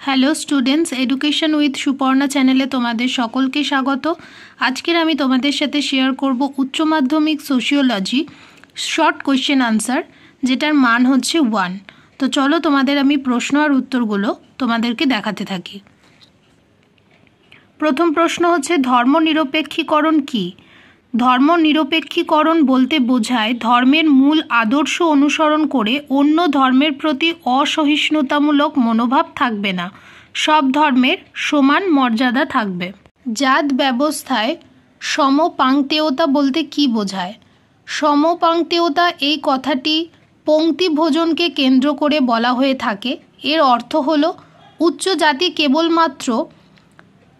Hello students, education with Suparna চ্যানেলে তোমাদের সকলকে স্বাগত। আজকের আমি তোমাদের সাথে শেয়ার করব উচ্চ মাধ্যমিক সোশিওলজি শর্ট কোয়েশ্চেন আনসার, যেটার মান হচ্ছে 1। তো চলো তোমাদের আমি প্রশ্ন আর উত্তরগুলো তোমাদেরকে দেখাতে থাকি। প্রথম প্রশ্ন হচ্ছে, ধর্মনিরপেক্ষীকরণ কী? ধর্মনিরপেক্ষীকরণ বলতে বোঝায় ধর্মের মূল আদর্শ অনুসরণ করে অন্য ধর্মের প্রতি অসহিষ্ণুতামূলক মনোভাব থাকবে না, সব ধর্মের সমান মর্যাদা থাকবে। জাত ব্যবস্থায় সমপাংক্তেয়তা বলতে কী বোঝায়? সমপাংক্তেয়তা এই কথাটি পংক্তি ভোজনকে কেন্দ্র করে বলা হয়ে থাকে। এর অর্থ হলো উচ্চ জাতি কেবলমাত্র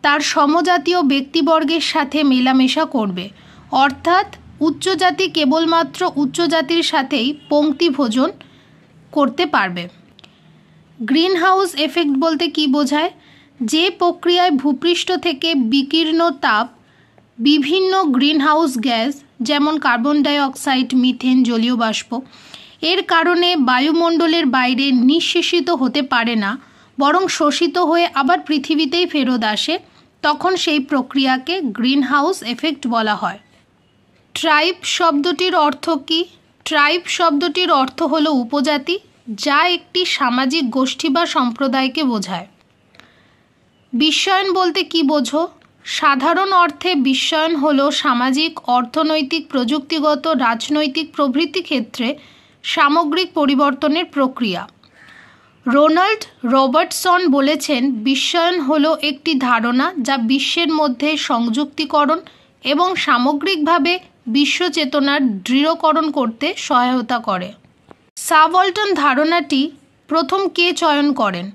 তার সমজাতীয় ব্যক্তিবর্গের সাথে মেলামেশা করবে, অর্থাৎ উচ্চ জাতি কেবলমাত্র উচ্চ জাতির সাথেই পংক্তি ভোজন করতে পারবে। গ্রিন হাউস এফেক্ট বলতে কী বোঝায়? যে প্রক্রিয়ায় ভূপৃষ্ঠ থেকে বিকীর্ণ তাপ বিভিন্ন গ্রিন হাউস গ্যাস যেমন কার্বন ডাই অক্সাইড, মিথেন, জলীয় বাষ্প এর কারণে বায়ুমণ্ডলের বাইরে নিঃশেষিত হতে পারে না, বরং শোষিত হয়ে আবার পৃথিবীতেই ফেরত আসে, তখন সেই প্রক্রিয়াকে গ্রিন হাউস এফেক্ট বলা হয়। ট্রাইব শব্দটির অর্থ কী? ট্রাইব শব্দটির অর্থ হলো উপজাতি, যা একটি সামাজিক গোষ্ঠী বা সম্প্রদায়কে বোঝায়। বিশ্বায়ন বলতে কী বোঝো? সাধারণ অর্থে বিশ্বায়ন হলো সামাজিক, অর্থনৈতিক, প্রযুক্তিগত, রাজনৈতিক প্রভৃতি ক্ষেত্রে সামগ্রিক পরিবর্তনের প্রক্রিয়া। রোনাল্ড রবার্টসন বলেছেন, বিশ্বায়ন হলো একটি ধারণা যা বিশ্বের মধ্যে সংযুক্তিকরণ এবং সামগ্রিকভাবে বিশ্বচেতনার দৃঢ়করণ করতে সহায়তা করে। সাবঅল্টন ধারণাটি প্রথম কে চয়ন করেন?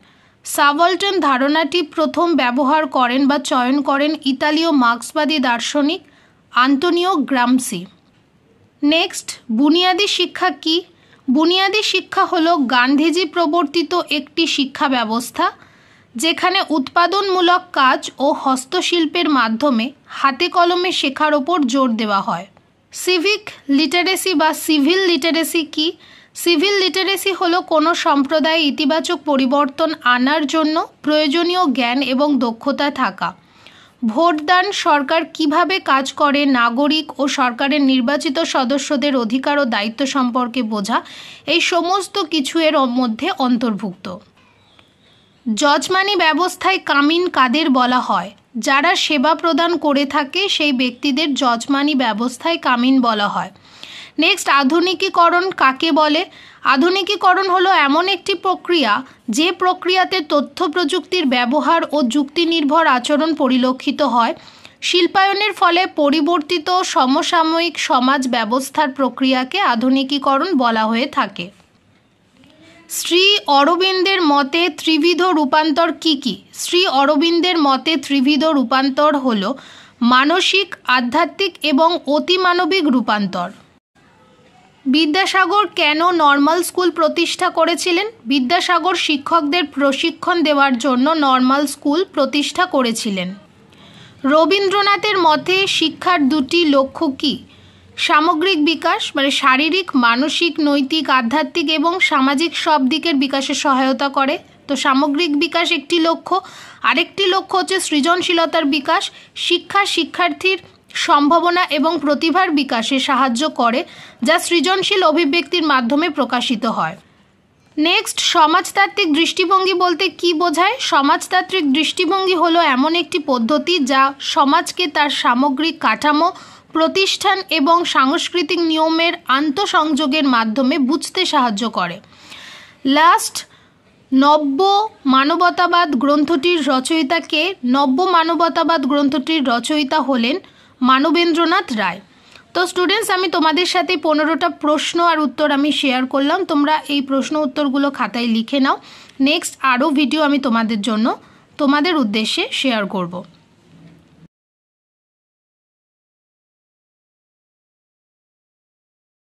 সাবঅল্টন ধারণাটি প্রথম ব্যবহার করেন বা চয়ন করেন ইতালীয় মার্ক্সবাদী দার্শনিক আন্তোনিও গ্রামসি। নেক্সট, বুনিয়াদী শিক্ষা কী? বুনিয়াদী শিক্ষা হলো গান্ধীজি প্রবর্তিত একটি শিক্ষা ব্যবস্থা যেখানে উৎপাদনমূলক কাজ ও হস্তশিল্পের মাধ্যমে হাতে কলমে শেখার ওপর জোর দেওয়া হয়। সিভিক লিটারেসি বা সিভিল লিটারেসি কী? সিভিল লিটারেসি হলো কোনো সম্প্রদায়ে ইতিবাচক পরিবর্তন আনার জন্য প্রয়োজনীয় জ্ঞান এবং দক্ষতা থাকা। ভোটদান, সরকার কিভাবে কাজ করে, নাগরিক ও সরকারের নির্বাচিত সদস্যদের অধিকার ও দায়িত্ব সম্পর্কে বোঝা, এই সমস্ত কিছু এর মধ্যে অন্তর্ভুক্ত। যজমানি ব্যবস্থায় কামিন কাদের বলা হয়? যারা সেবা প্রদান করে থাকে সেই ব্যক্তিদের যজমানি ব্যবস্থায় কামিন বলা হয়। নেক্সট, আধুনিকীকরণ কাকে বলে? আধুনিকীকরণ হলো এমন একটি প্রক্রিয়া যে প্রক্রিয়াতে তথ্য প্রযুক্তির ব্যবহার ও যুক্তি নির্ভর আচরণ পরিলক্ষিত হয়। শিল্পায়নের ফলে পরিবর্তিত সমসাময়িক সমাজ ব্যবস্থার প্রক্রিয়াকে আধুনিকীকরণ বলা হয়ে থাকে। শ্রী অরবিন্দের মতে ত্রিবিধ রূপান্তর কী কী? শ্রী অরবিন্দের মতে ত্রিবিধ রূপান্তর হলো মানসিক, আধ্যাত্মিক এবং অতিমানবিক রূপান্তর। বিদ্যাসাগর কেন নর্মাল স্কুল প্রতিষ্ঠা করেছিলেন? বিদ্যাসাগর শিক্ষকদের প্রশিক্ষণ দেওয়ার জন্য নর্মাল স্কুল প্রতিষ্ঠা করেছিলেন। রবীন্দ্রনাথের মতে শিক্ষার দুটি লক্ষ্য কী? সামগ্রিক বিকাশ, মানে শারীরিক, মানসিক, নৈতিক, আধ্যাত্মিক এবং সামাজিক সব দিকের বিকাশে সহায়তা করে। তো সামগ্রিক বিকাশ একটি লক্ষ্য। আরেকটি লক্ষ্য হচ্ছে সৃজনশীলতার বিকাশ। শিক্ষা শিক্ষার্থীর সম্ভাবনা এবং প্রতিভার বিকাশে সাহায্য করে, যা সৃজনশীল অভিব্যক্তির মাধ্যমে প্রকাশিত হয়। নেক্সট, সমাজতাত্ত্বিক দৃষ্টিভঙ্গি বলতে কী বোঝায়? সমাজতাত্ত্বিক দৃষ্টিভঙ্গি হলো এমন একটি পদ্ধতি যা সমাজকে তার সামগ্রিক কাঠামো, প্রতিষ্ঠান এবং সাংস্কৃতিক নিয়মের আন্তঃসংযোগের মাধ্যমে বুঝতে সাহায্য করে। লাস্ট, নব্য মানবতাবাদ গ্রন্থটির রচয়িতা কে? নব্য মানবতাবাদ গ্রন্থটির রচয়িতা হলেন মানবেন্দ্রনাথ রায়। তো স্টুডেন্টস, আমি তোমাদের সাথে 15টা প্রশ্ন আর উত্তর আমি শেয়ার করলাম। তোমরা এই প্রশ্ন উত্তরগুলো খাতায় লিখে নাও। নেক্সট আরও ভিডিও আমি তোমাদের উদ্দেশ্যে শেয়ার করব।